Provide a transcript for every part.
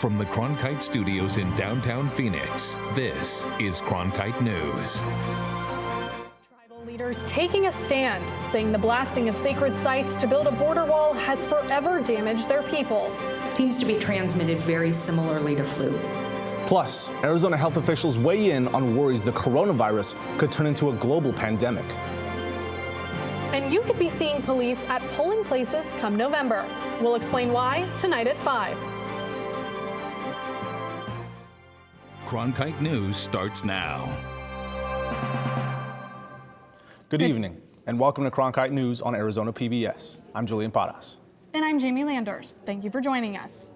From the Cronkite studios in downtown Phoenix, this is Cronkite News. Tribal leaders taking a stand, saying the blasting of sacred sites to build a border wall has forever damaged their people. Seems to be transmitted very similarly to flu. Plus, Arizona health officials weigh in on worries the coronavirus could turn into a global pandemic. And you could be seeing police at polling places come November. We'll explain why tonight at 5. Cronkite News starts now. Good evening, and welcome to Cronkite News on Arizona PBS. I'm Julian Paras. And I'm Jamie Landers. Thank you for joining us.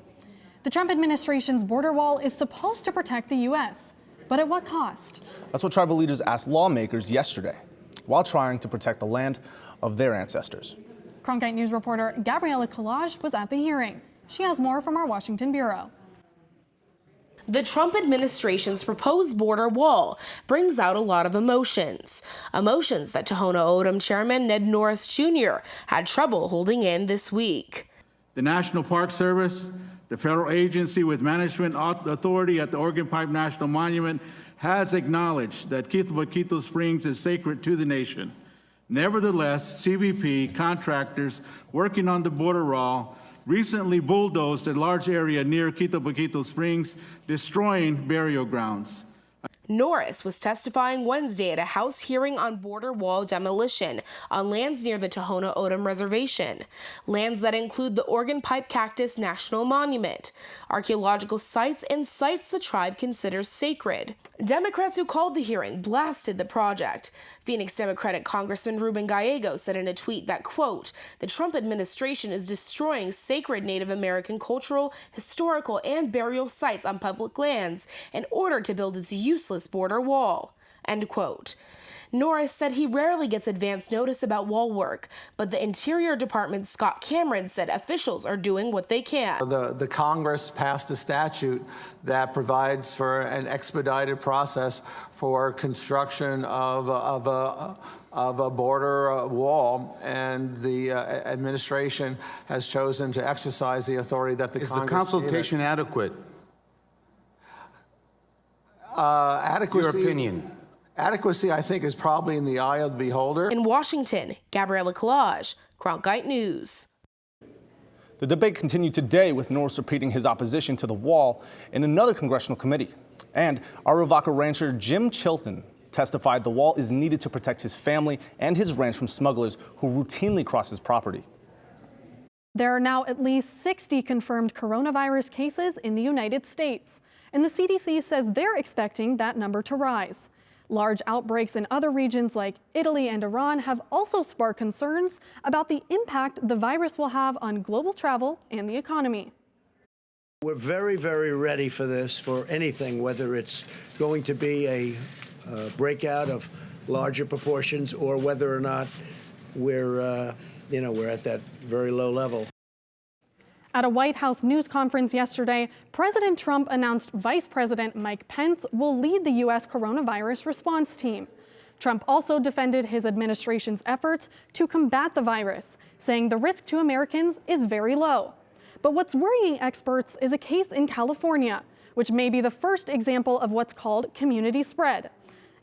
The Trump administration's border wall is supposed to protect the U.S., but at what cost? That's what tribal leaders asked lawmakers yesterday, while trying to protect the land of their ancestors. Cronkite News reporter Gabriela Collage was at the hearing. She has more from our Washington bureau. The Trump administration's proposed border wall brings out a lot of emotions. Emotions that Tohono O'odham Chairman Ned Norris Jr. had trouble holding in this week. The National Park Service, the federal agency with management authority at the Organ Pipe National Monument, has acknowledged that Quito Springs is sacred to the nation. Nevertheless, CBP contractors working on the border wall recently bulldozed a large area near Quito Springs, destroying burial grounds. Norris was testifying Wednesday at a House hearing on border wall demolition on lands near the Tohono O'odham Reservation, lands that include the Organ Pipe Cactus National Monument, archaeological sites, and sites the tribe considers sacred. Democrats who called the hearing blasted the project. Phoenix Democratic Congressman Ruben Gallego said in a tweet that, quote, the Trump administration is destroying sacred Native American cultural, historical, and burial sites on public lands in order to build its useless border wall, end quote. Norris said he rarely gets advance notice about wall work, but the Interior Department's Scott Cameron said officials are doing what they can. The Congress passed a statute that provides for an expedited process for construction of a border wall, and the administration has chosen to exercise the authority that the Congress. Is the consultation adequate? Adequacy. Your opinion. Adequacy, I think, is probably in the eye of the beholder. In Washington, Gabriela Collage, Cronkite News. The debate continued today with Norris repeating his opposition to the wall in another congressional committee. And Aravaca rancher Jim Chilton testified the wall is needed to protect his family and his ranch from smugglers who routinely cross his property. There are now at least 60 confirmed coronavirus cases in the United States, and the CDC says they're expecting that number to rise. Large outbreaks in other regions like Italy and Iran have also sparked concerns about the impact the virus will have on global travel and the economy. We're very, very ready for this, for anything, whether it's going to be a breakout of larger proportions or whether or not we're at that very low level. At a White House news conference yesterday, President Trump announced Vice President Mike Pence will lead the U.S. coronavirus response team. Trump also defended his administration's efforts to combat the virus, saying the risk to Americans is very low. But what's worrying experts is a case in California, which may be the first example of what's called community spread.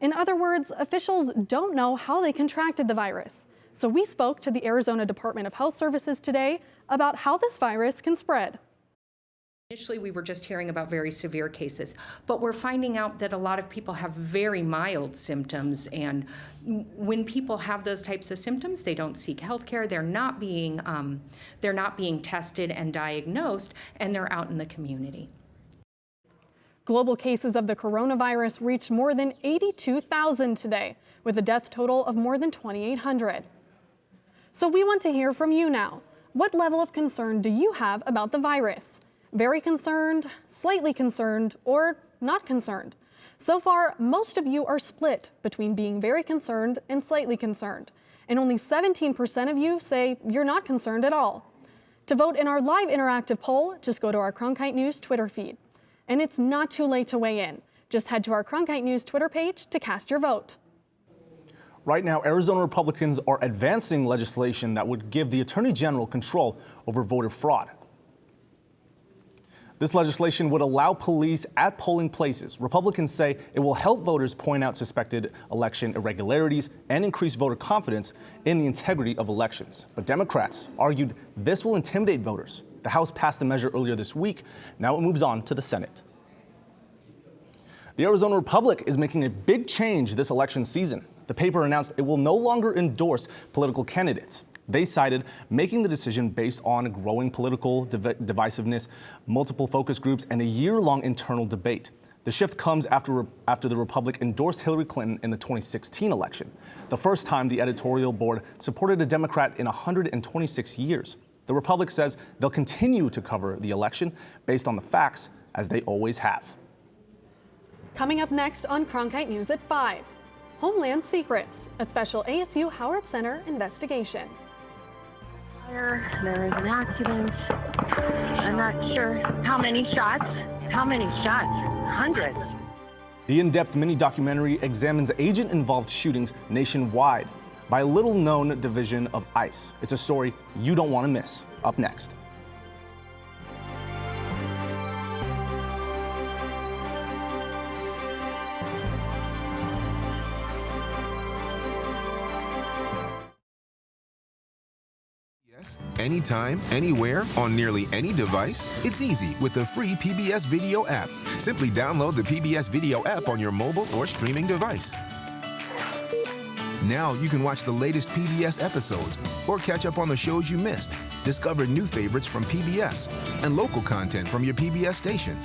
In other words, officials don't know how they contracted the virus. So we spoke to the Arizona Department of Health Services today about how this virus can spread. Initially, we were just hearing about very severe cases, but we're finding out that a lot of people have very mild symptoms, and when people have those types of symptoms, they don't seek health care, they're not being tested and diagnosed, and they're out in the community. Global cases of the coronavirus reached more than 82,000 today, with a death total of more than 2,800. So we want to hear from you now. What level of concern do you have about the virus? Very concerned, slightly concerned, or not concerned? So far, most of you are split between being very concerned and slightly concerned. And only 17% of you say you're not concerned at all. To vote in our live interactive poll, just go to our Cronkite News Twitter feed. And it's not too late to weigh in. Just head to our Cronkite News Twitter page to cast your vote. Right now, Arizona Republicans are advancing legislation that would give the Attorney General control over voter fraud. This legislation would allow police at polling places. Republicans say it will help voters point out suspected election irregularities and increase voter confidence in the integrity of elections. But Democrats argued this will intimidate voters. The House passed the measure earlier this week. Now it moves on to the Senate. The Arizona Republic is making a big change this election season. The paper announced it will no longer endorse political candidates. They cited making the decision based on growing political divisiveness, multiple focus groups, and a year-long internal debate. The shift comes after the Republic endorsed Hillary Clinton in the 2016 election, the first time the editorial board supported a Democrat in 126 years. The Republic says they'll continue to cover the election based on the facts, as they always have. Coming up next on Cronkite News at 5, Homeland Secrets, a special ASU Howard Center investigation. There was an accident. I'm not sure how many shots. How many shots? Hundreds. The in-depth mini-documentary examines agent-involved shootings nationwide by a little-known division of ICE. It's a story you don't want to miss. Up next. Anytime, anywhere, on nearly any device? It's easy with the free PBS Video app. Simply download the PBS Video app on your mobile or streaming device. Now you can watch the latest PBS episodes or catch up on the shows you missed, discover new favorites from PBS, and local content from your PBS station.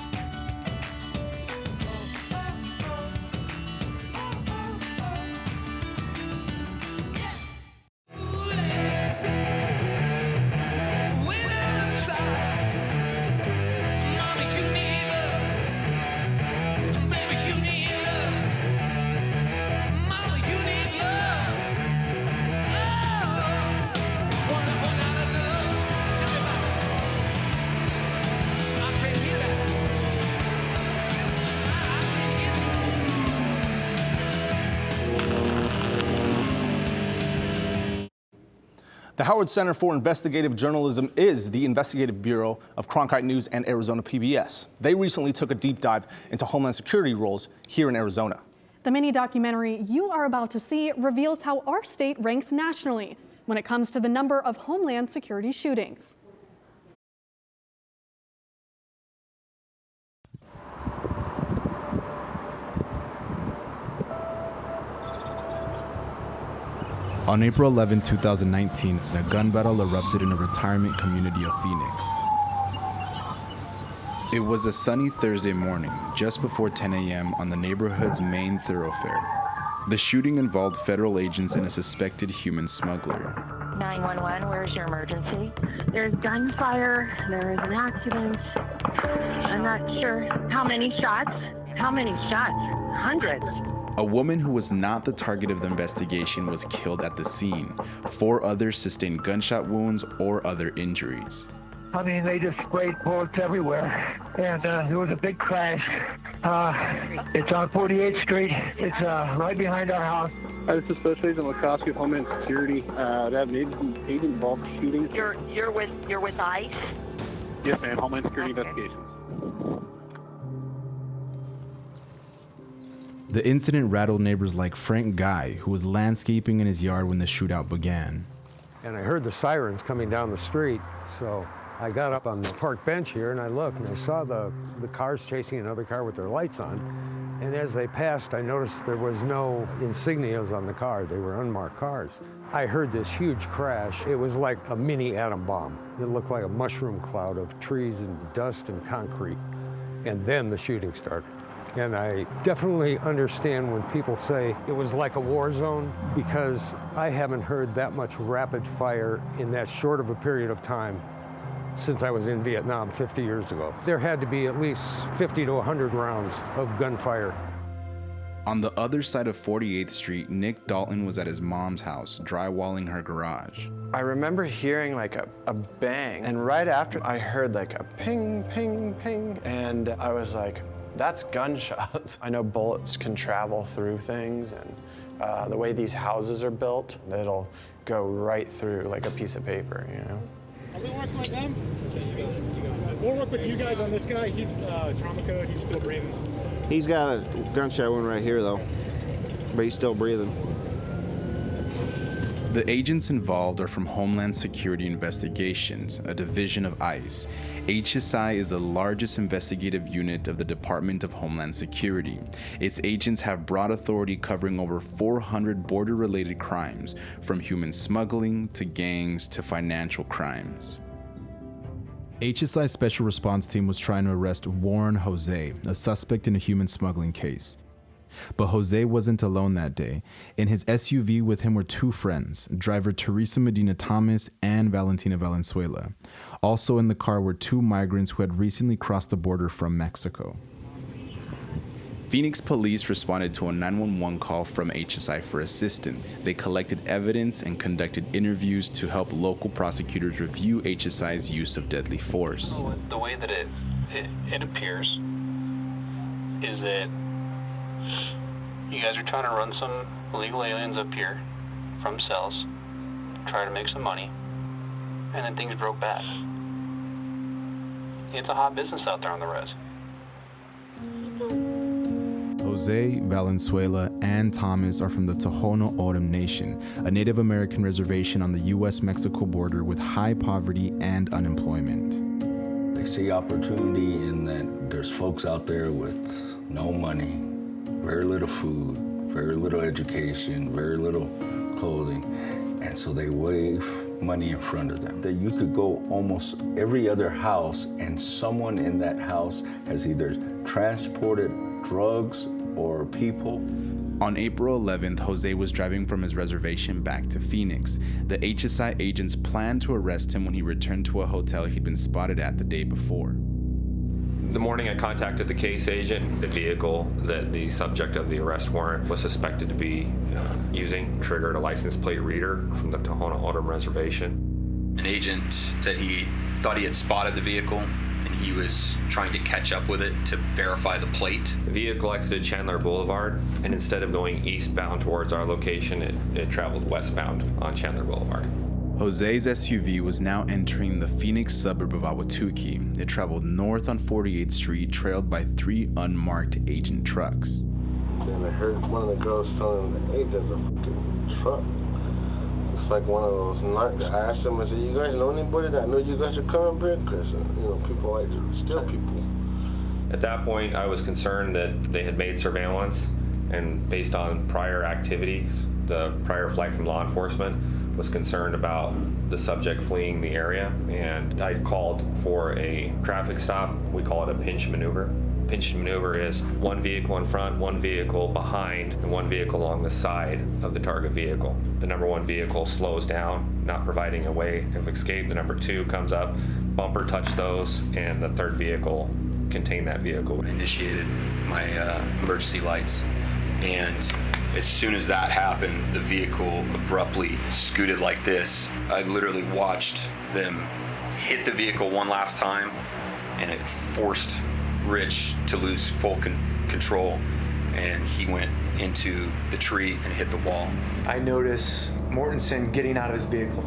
The Howard Center for Investigative Journalism is the investigative bureau of Cronkite News and Arizona PBS. They recently took a deep dive into Homeland Security roles here in Arizona. The mini-documentary you are about to see reveals how our state ranks nationally when it comes to the number of Homeland Security shootings. On April 11, 2019, a gun battle erupted in a retirement community of Phoenix. It was a sunny Thursday morning, just before 10 a.m. on the neighborhood's main thoroughfare. The shooting involved federal agents and a suspected human smuggler. 911, where's your emergency? There's gunfire. There was an accident. I'm not sure how many shots. How many shots? Hundreds. A woman who was not the target of the investigation was killed at the scene. 4 others sustained gunshot wounds or other injuries. I mean, they just sprayed bullets everywhere, and there was a big crash. It's on 48th Street. It's right behind our house. This is Special Agent Lakoski with Homeland Security. To have an agent-involved shooting. You're with ICE? Yes, ma'am. Homeland Security Investigations. The incident rattled neighbors like Frank Guy, who was landscaping in his yard when the shootout began. And I heard the sirens coming down the street, so I got up on the park bench here and I looked and I saw the cars chasing another car with their lights on. And as they passed, I noticed there was no insignias on the car. They were unmarked cars. I heard this huge crash. It was like a mini atom bomb. It looked like a mushroom cloud of trees and dust and concrete. And then the shooting started. And I definitely understand when people say it was like a war zone, because I haven't heard that much rapid fire in that short of a period of time since I was in Vietnam 50 years ago. There had to be at least 50 to 100 rounds of gunfire. On the other side of 48th Street, Nick Dalton was at his mom's house, drywalling her garage. I remember hearing like a bang, and right after I heard like a ping, ping, ping, and I was like, that's gunshots. I know bullets can travel through things, and the way these houses are built, it'll go right through like a piece of paper, you know? Are we working with them? We're up with you guys on this guy? He's trauma code. He's still breathing. He's got a gunshot wound right here, though, but he's still breathing. The agents involved are from Homeland Security Investigations, a division of ICE. HSI is the largest investigative unit of the Department of Homeland Security. Its agents have broad authority covering over 400 border-related crimes, from human smuggling to gangs to financial crimes. HSI's Special Response Team was trying to arrest Warren Jose, a suspect in a human smuggling case. But Jose wasn't alone that day. In his SUV with him were two friends, driver Teresa Medina Thomas and Valentina Valenzuela. Also in the car were two migrants who had recently crossed the border from Mexico. Phoenix police responded to a 911 call from HSI for assistance. They collected evidence and conducted interviews to help local prosecutors review HSI's use of deadly force. The way that it appears is that you guys are trying to run some illegal aliens up here from cells, try to make some money, and then things broke bad. It's a hot business out there on the res. Jose, Valenzuela, and Thomas are from the Tohono O'odham Nation, a Native American reservation on the U.S.-Mexico border with high poverty and unemployment. They see opportunity in that there's folks out there with no money, very little food, very little education, very little clothing, and so they wave money in front of them. That you could go almost every other house and someone in that house has either transported drugs or people. On April 11th, Jose was driving from his reservation back to Phoenix. The HSI agents planned to arrest him when he returned to a hotel he'd been spotted at the day before. The morning I contacted the case agent, the vehicle that the subject of the arrest warrant was suspected to be using triggered a license plate reader from the Tohono O'odham Reservation. An agent said he thought he had spotted the vehicle and he was trying to catch up with it to verify the plate. The vehicle exited Chandler Boulevard, and instead of going eastbound towards our location, it traveled westbound on Chandler Boulevard. Jose's SUV was now entering the Phoenix suburb of Ahwatukee. It traveled north on 48th Street, trailed by three unmarked agent trucks. And I heard one of the girls telling them, hey, there's a fucking truck. It's like one of those narcs. I asked them, I said, you guys know anybody that know you guys are coming back? Because, people like to steal people. At that point, I was concerned that they had made surveillance, and based on prior activities, the prior flight from law enforcement, was concerned about the subject fleeing the area, and I called for a traffic stop. We call it a pinch maneuver. Pinch maneuver is one vehicle in front, one vehicle behind, and one vehicle along the side of the target vehicle. The number one vehicle slows down, not providing a way of escape. The number two comes up, bumper touch those, and the third vehicle contained that vehicle. I initiated my emergency lights, and as soon as that happened, the vehicle abruptly scooted like this. I literally watched them hit the vehicle one last time, and it forced Rich to lose full control, and he went into the tree and hit the wall. I notice Mortensen getting out of his vehicle,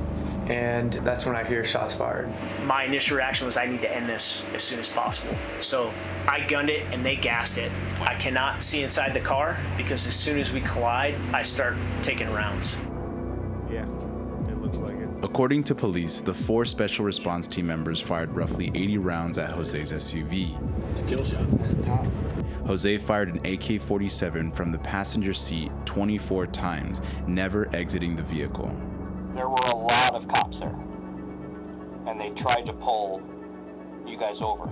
and that's when I hear shots fired. My initial reaction was I need to end this as soon as possible. So I gunned it and they gassed it. I cannot see inside the car because as soon as we collide, I start taking rounds. Yeah, it looks like it. According to police, the four special response team members fired roughly 80 rounds at Jose's SUV. It's a kill shot at the top. Jose fired an AK-47 from the passenger seat 24 times, never exiting the vehicle. There were a lot of cops there, and they tried to pull you guys over,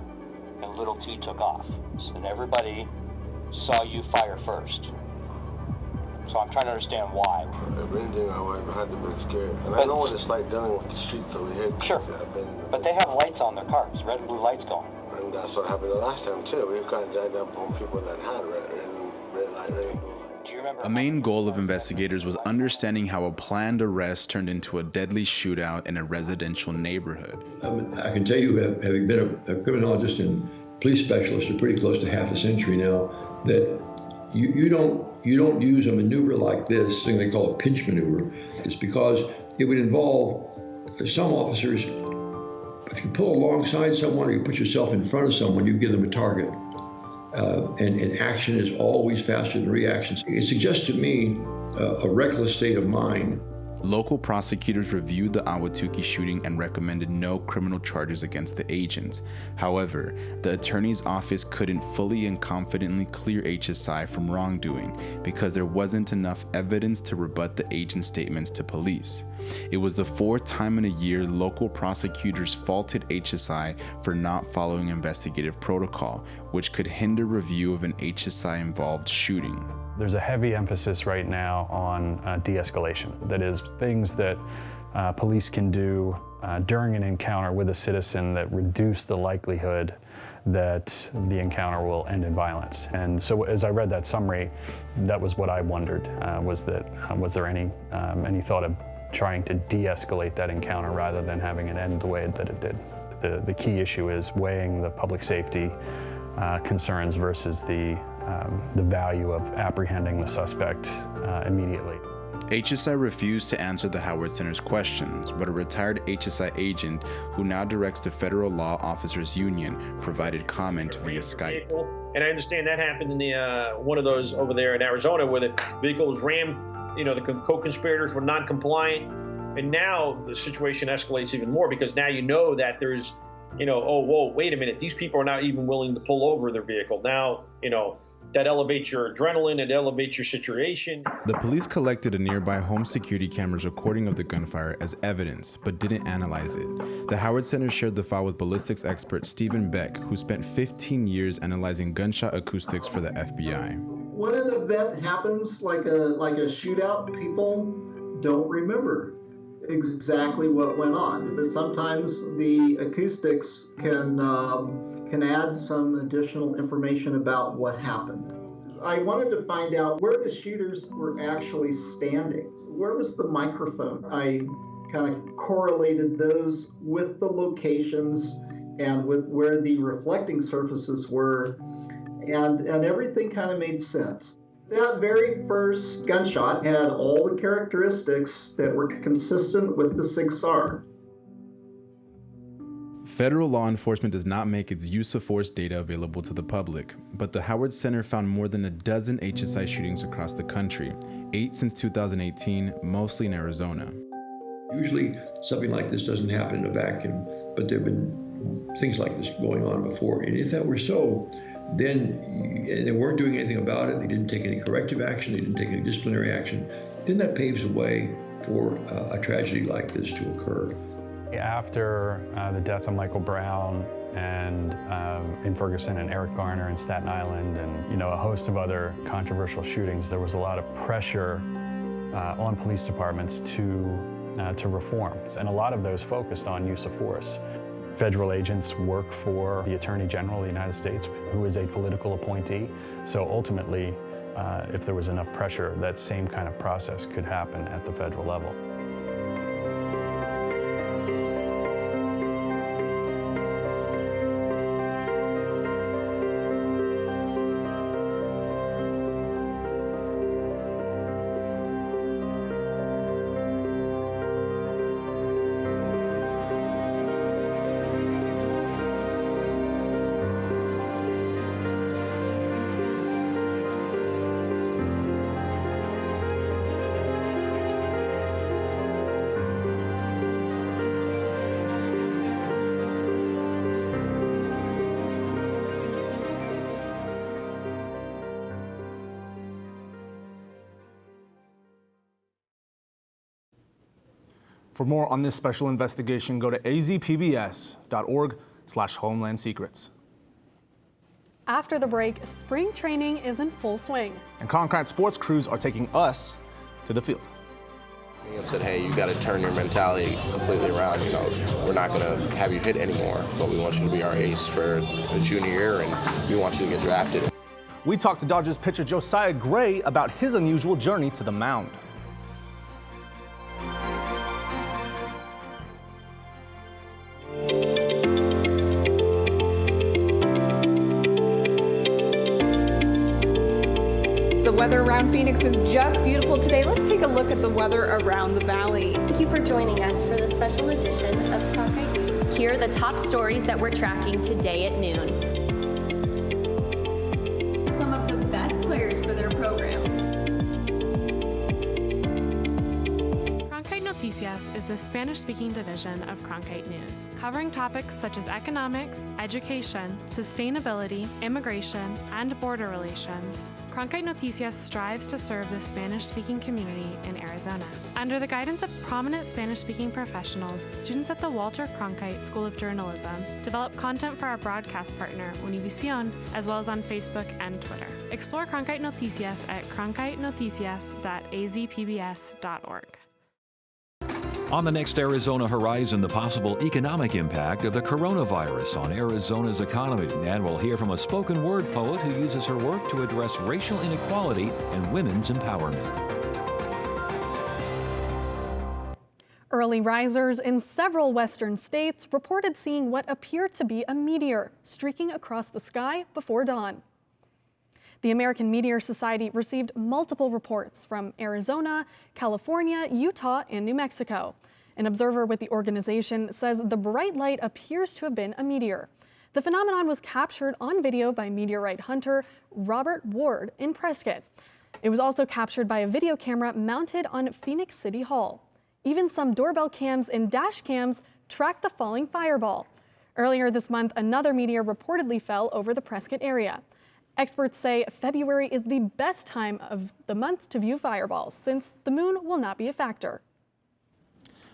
and little T took off. So everybody saw you fire first. So I'm trying to understand why. If anything, I had to be scared. And I know what it's like dealing with the streets over here. Sure. But they have lights on their cars, red and blue lights going. And that's what happened the last time, too. We've got jacked up on people that had red light, red and blue. A main goal of investigators was understanding how a planned arrest turned into a deadly shootout in a residential neighborhood. I can tell you, having been a criminologist and police specialist for pretty close to half a century now, that you don't use a maneuver like this, thing they call a pinch maneuver. It's because it would involve some officers If you pull alongside someone or you put yourself in front of someone, you give them a target. And action is always faster than reactions. It suggests to me a reckless state of mind. Local prosecutors reviewed the Ahwatukee shooting and recommended no criminal charges against the agents. However, the attorney's office couldn't fully and confidently clear HSI from wrongdoing because there wasn't enough evidence to rebut the agent's statements to police. It was the fourth time in a year local prosecutors faulted HSI for not following investigative protocol, which could hinder review of an HSI-involved shooting. There's a heavy emphasis right now on de-escalation. That is, things that police can do during an encounter with a citizen that reduce the likelihood that the encounter will end in violence. And so as I read that summary, that was what I wondered, was there any thought of trying to de-escalate that encounter rather than having it end the way that it did. The key issue is weighing the public safety concerns versus the value of apprehending the suspect immediately. HSI refused to answer the Howard Center's questions, but a retired HSI agent who now directs the Federal Law Officers Union provided comment via Skype. And I understand that happened in the one of those over there in Arizona where the vehicle was rammed. You know, the co-conspirators were non-compliant, and now the situation escalates even more because now you know that there's, you know, oh, whoa, wait a minute, these people are not even willing to pull over their vehicle. Now, you know, that elevates your adrenaline, it elevates your situation. The police collected a nearby home security camera's recording of the gunfire as evidence, but didn't analyze it. The Howard Center shared the file with ballistics expert Stephen Beck, who spent 15 years analyzing gunshot acoustics for the FBI. When an event happens, like a shootout, people don't remember exactly what went on. But sometimes the acoustics can add some additional information about what happened. I wanted to find out where the shooters were actually standing. Where was the microphone? I kind of correlated those with the locations and with where the reflecting surfaces were, and everything kind of made sense. That very first gunshot had all the characteristics that were consistent with the Sig Sauer. Federal law enforcement does not make its use of force data available to the public, but the Howard Center found more than a dozen HSI shootings across the country, 8 since 2018, mostly in Arizona. Usually something like this doesn't happen in a vacuum, but there have been things like this going on before. And if that were so, then they weren't doing anything about it, they didn't take any corrective action, they didn't take any disciplinary action, then that paves the way for a tragedy like this to occur. After the death of Michael Brown and in Ferguson and Eric Garner in Staten Island and a host of other controversial shootings, there was a lot of pressure on police departments to reform, and a lot of those focused on use of force. Federal agents work for the Attorney General of the United States, who is a political appointee. So ultimately, if there was enough pressure, that same kind of process could happen at the federal level. For more on this special investigation, go to azpbs.org/homelandsecrets. After the break, spring training is in full swing. And Cronkite sports crews are taking us to the field. And said, hey, you got to turn your mentality completely around. We're not going to have you hit anymore, but we want you to be our ace for the junior year, and we want you to get drafted. We talked to Dodgers pitcher Josiah Gray about his unusual journey to the mound. The weather around Phoenix is just beautiful today. Let's take a look at the weather around the valley. Thank you for joining us for the special edition of Cronkite News. Here are the top stories that we're tracking today at noon. Some of the best players for their program. Cronkite Noticias is the Spanish-speaking division of Cronkite News, covering topics such as economics, education, sustainability, immigration, and border relations. Cronkite Noticias strives to serve the Spanish-speaking community in Arizona. Under the guidance of prominent Spanish-speaking professionals, students at the Walter Cronkite School of Journalism develop content for our broadcast partner, Univision, as well as on Facebook and Twitter. Explore Cronkite Noticias at cronkitenoticias.azpbs.org. On the next Arizona Horizon, the possible economic impact of the coronavirus on Arizona's economy. And we'll hear from a spoken word poet who uses her work to address racial inequality and women's empowerment. Early risers in several western states reported seeing what appeared to be a meteor streaking across the sky before dawn. The American Meteor Society received multiple reports from Arizona, California, Utah, and New Mexico. An observer with the organization says the bright light appears to have been a meteor. The phenomenon was captured on video by meteorite hunter Robert Ward in Prescott. It was also captured by a video camera mounted on Phoenix City Hall. Even some doorbell cams and dash cams tracked the falling fireball. Earlier this month, another meteor reportedly fell over the Prescott area. Experts say February is the best time of the month to view fireballs, since the moon will not be a factor.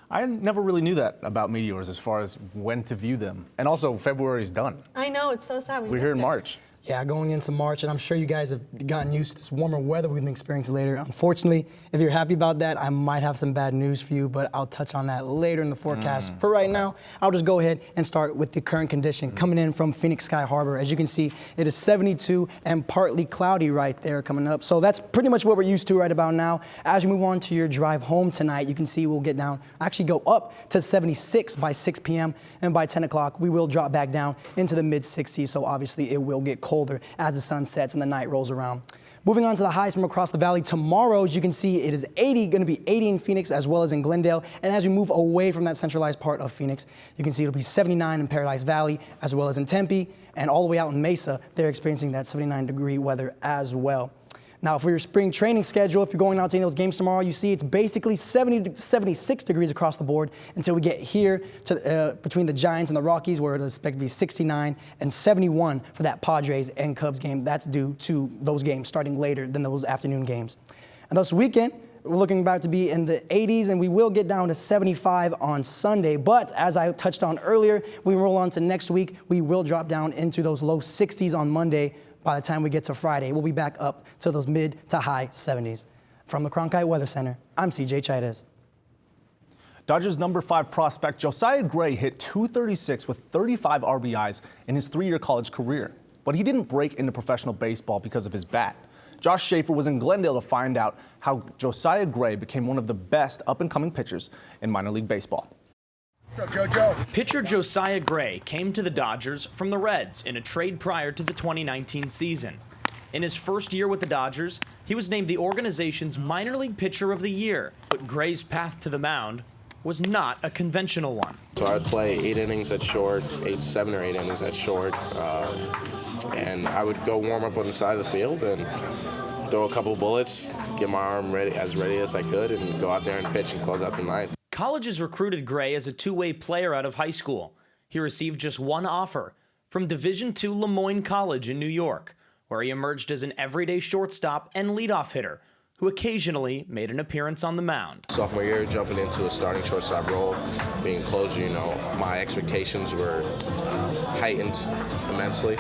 I never really knew that about meteors as far as when to view them. And also, February's done. I know, it's so sad. We're here in March. Yeah, going into March, and I'm sure you guys have gotten used to this warmer weather we've been experiencing later. Unfortunately, if you're happy about that, I might have some bad news for you, but I'll touch on that later in the forecast. For right now, I'll just go ahead and start with the current condition coming in from Phoenix Sky Harbor. As you can see, it is 72 and partly cloudy right there coming up. So that's pretty much what we're used to right about now. As you move on to your drive home tonight, you can see we'll get down, actually go up to 76 by 6 p.m. and by 10 o'clock, we will drop back down into the mid 60s. So obviously it will get colder as the sun sets and the night rolls around. Moving on to the highs from across the valley tomorrow, as you can see, it is going to be 80 in Phoenix as well as in Glendale. And as we move away from that centralized part of Phoenix, you can see it'll be 79 in Paradise Valley as well as in Tempe, and all the way out in Mesa, they're experiencing that 79-degree weather as well. Now, for your spring training schedule, if you're going out to any of those games tomorrow, you see it's basically 70 to 76 degrees across the board until we get here to between the Giants and the Rockies, where it's expected to be 69 and 71 for that Padres and Cubs game. That's due to those games starting later than those afternoon games. And this weekend, we're looking about to be in the 80s, and we will get down to 75 on Sunday. But as I touched on earlier, we roll on to next week, we will drop down into those low 60s on Monday. By the time we get to Friday, we'll be back up to those mid to high 70s. From the Cronkite Weather Center, I'm CJ Chides. Dodgers number 5 prospect Josiah Gray hit .236 with 35 RBIs in his 3-year college career. But he didn't break into professional baseball because of his bat. Josh Schaefer was in Glendale to find out how Josiah Gray became one of the best up-and-coming pitchers in minor league baseball. What's up, JoJo? Pitcher Josiah Gray came to the Dodgers from the Reds in a trade prior to the 2019 season. In his first year with the Dodgers, he was named the organization's minor league pitcher of the year. But Gray's path to the mound was not a conventional one. So I'd play 8 innings at short, 7 or 8 innings at short, and I would go warm up on the side of the field and throw a couple bullets, get my arm ready as I could, and go out there and pitch and close out the night. Colleges recruited Gray as a two-way player out of high school. He received just one offer from Division II Lemoyne College in New York, where he emerged as an everyday shortstop and leadoff hitter who occasionally made an appearance on the mound. Sophomore year, jumping into a starting shortstop role, being closer, my expectations were heightened immensely.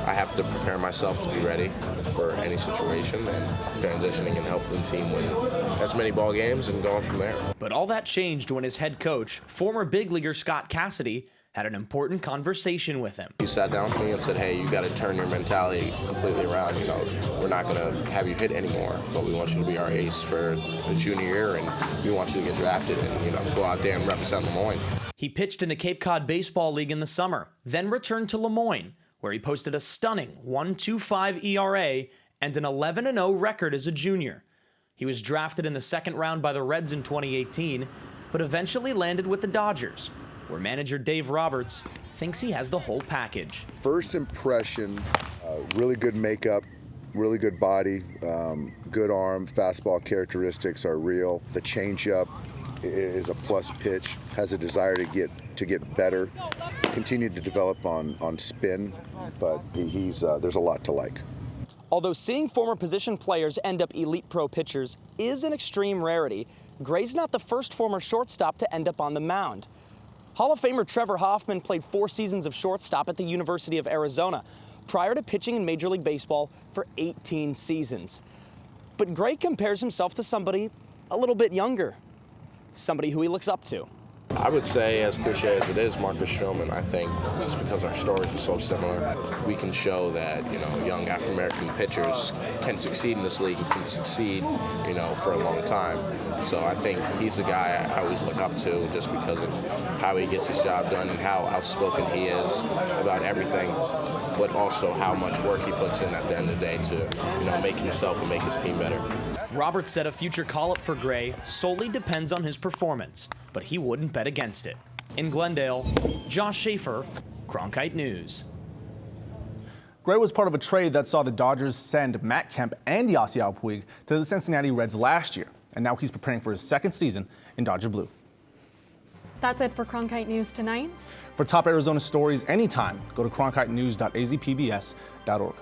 I have to prepare myself to be ready for any situation, and transitioning and helping the team win as many ball games and going from there. But all that changed when his head coach, former big leaguer Scott Cassidy, had an important conversation with him. He sat down with me and said, hey, you got to turn your mentality completely around. We're not going to have you hit anymore, but we want you to be our ace for the junior year, and we want you to get drafted and go out there and represent Lemoyne. He pitched in the Cape Cod Baseball League in the summer, then returned to Lemoyne, where he posted a stunning 1.25 ERA and an 11-0 record as a junior. He was drafted in the second round by the Reds in 2018, but eventually landed with the Dodgers, where manager Dave Roberts thinks he has the whole package. First impression, really good makeup, really good body, good arm, fastball characteristics are real. The changeup is a plus pitch, has a desire to get better, continue to develop on spin, but there's a lot to like. Although seeing former position players end up elite pro pitchers is an extreme rarity, Gray's not the first former shortstop to end up on the mound. Hall of Famer Trevor Hoffman played 4 seasons of shortstop at the University of Arizona prior to pitching in Major League Baseball for 18 seasons. But Gray compares himself to somebody a little bit younger, somebody who he looks up to. I would say, as cliche as it is, Marcus Stroman. I think just because our stories are so similar, we can show that, young African-American pitchers can succeed in this league and can succeed, for a long time. So I think he's a guy I always look up to just because of how he gets his job done and how outspoken he is about everything, but also how much work he puts in at the end of the day to, make himself and make his team better. Roberts said a future call-up for Gray solely depends on his performance, but he wouldn't bet against it. In Glendale, Josh Schaefer, Cronkite News. Gray was part of a trade that saw the Dodgers send Matt Kemp and Yasiel Puig to the Cincinnati Reds last year, and now he's preparing for his second season in Dodger Blue. That's it for Cronkite News tonight. For top Arizona stories anytime, go to cronkitenews.azpbs.org.